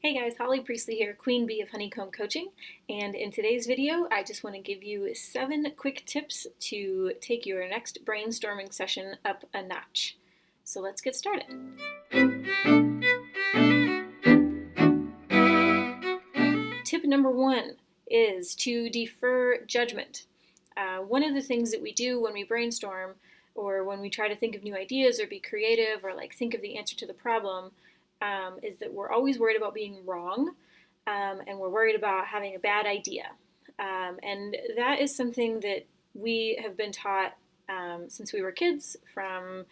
Hey guys, Holly Priestley here, Queen Bee of Honeycomb Coaching, and in today's video I just want to give you 7 quick tips to take your next brainstorming session up a notch. So let's get started. Tip number 1 is to defer judgment. One of the things that we do when we brainstorm or when we try to think of new ideas or be creative or think of the answer to the problem is that we're always worried about being wrong, and we're worried about having a bad idea. And that is something that we have been taught since we were kids, from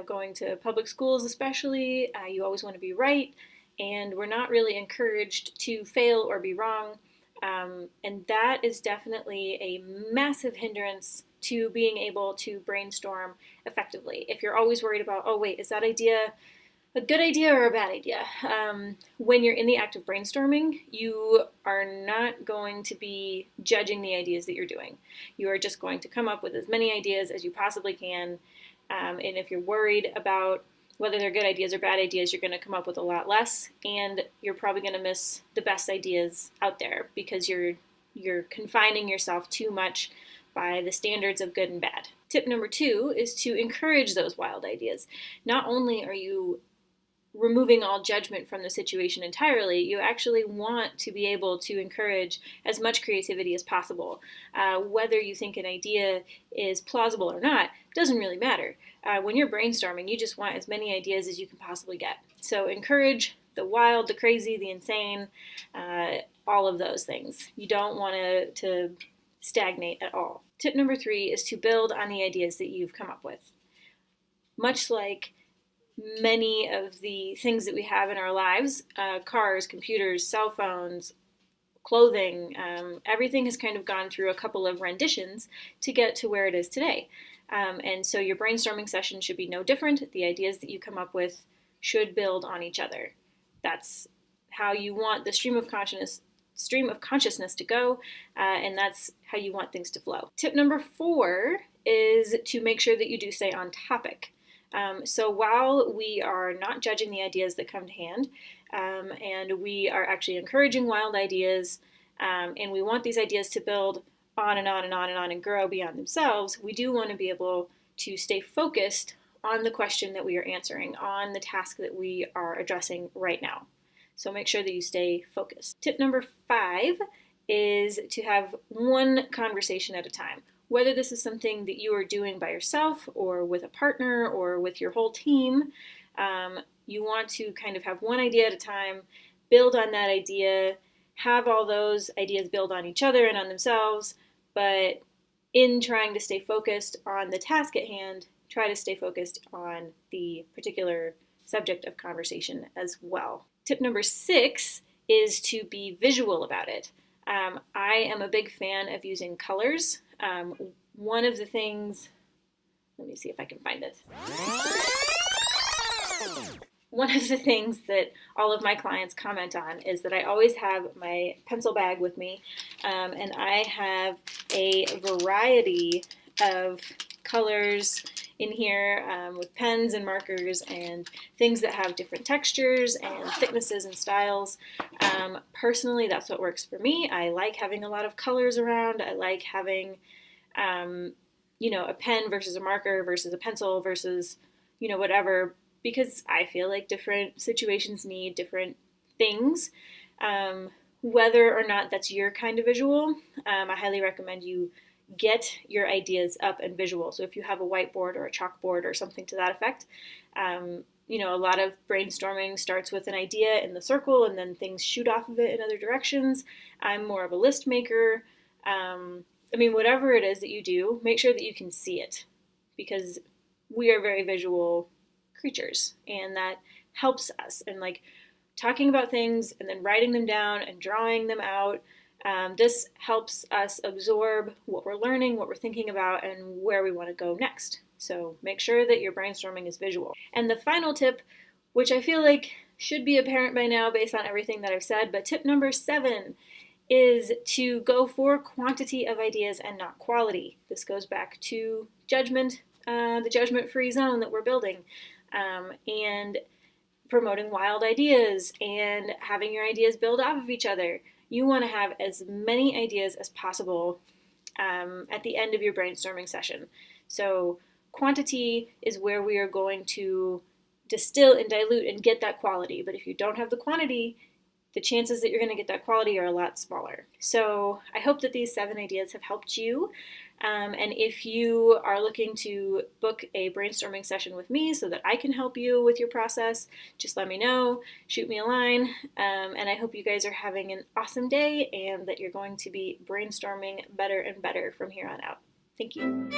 going to public schools especially. You always want to be right, and we're not really encouraged to fail or be wrong. And that is definitely a massive hindrance to being able to brainstorm effectively. If you're always worried about, oh wait, is that idea a good idea or a bad idea? When you're in the act of brainstorming, you are not going to be judging the ideas that you're doing. You are just going to come up with as many ideas as you possibly can. And if you're worried about whether they're good ideas or bad ideas, you're going to come up with a lot less, and you're probably going to miss the best ideas out there because you're confining yourself too much by the standards of good and bad. Tip number 2 is to encourage those wild ideas. Not only are you removing all judgment from the situation entirely, you actually want to be able to encourage as much creativity as possible. Whether you think an idea is plausible or not doesn't really matter. When you're brainstorming, you just want as many ideas as you can possibly get. So encourage the wild, the crazy, the insane, all of those things. You don't want to stagnate at all. Tip number 3 is to build on the ideas that you've come up with. Much like many of the things that we have in our lives, cars, computers, cell phones, clothing, everything has kind of gone through a couple of renditions to get to where it is today. And so your brainstorming session should be no different. The ideas that you come up with should build on each other. That's how you want the stream of consciousness to go, and that's how you want things to flow. Tip number 4 is to make sure that you do stay on topic. So while we are not judging the ideas that come to hand, and we are actually encouraging wild ideas, and we want these ideas to build on and on and on and on and grow beyond themselves, we do want to be able to stay focused on the question that we are answering, on the task that we are addressing right now. So make sure that you stay focused. Tip number 5 is to have one conversation at a time. Whether this is something that you are doing by yourself or with a partner or with your whole team, you want to kind of have one idea at a time, build on that idea, have all those ideas build on each other and on themselves, but in trying to stay focused on the task at hand, try to stay focused on the particular subject of conversation as well. Tip number 6 is to be visual about it. I am a big fan of using colors. One of the things, let me see if I can find it. One of the things that all of my clients comment on is that I always have my pencil bag with me, and I have a variety of colors in here with pens and markers and things that have different textures and thicknesses and styles. Personally, that's what works for me. I like having a lot of colors around. I like having a pen versus a marker versus a pencil versus whatever, because I feel like different situations need different things. Whether or not that's your kind of visual, I highly recommend you get your ideas up and visual. So if you have a whiteboard or a chalkboard or something to that effect, a lot of brainstorming starts with an idea in the circle and then things shoot off of it in other directions. I'm more of a list maker. Whatever it is that you do, make sure that you can see it, because we are very visual creatures, and that helps us. And talking about things and then writing them down and drawing them out, this helps us absorb what we're learning, what we're thinking about, and where we want to go next. So make sure that your brainstorming is visual. And the final tip, which I feel like should be apparent by now based on everything that I've said, but tip number 7 is to go for quantity of ideas and not quality. This goes back to judgment, the judgment-free zone that we're building. And promoting wild ideas and having your ideas build off of each other. You want to have as many ideas as possible at the end of your brainstorming session. So quantity is where we are going to distill and dilute and get that quality. But if you don't have the quantity, the chances that you're going to get that quality are a lot smaller. So I hope that these 7 ideas have helped you. And if you are looking to book a brainstorming session with me so that I can help you with your process, just let me know, shoot me a line, and I hope you guys are having an awesome day and that you're going to be brainstorming better and better from here on out. Thank you.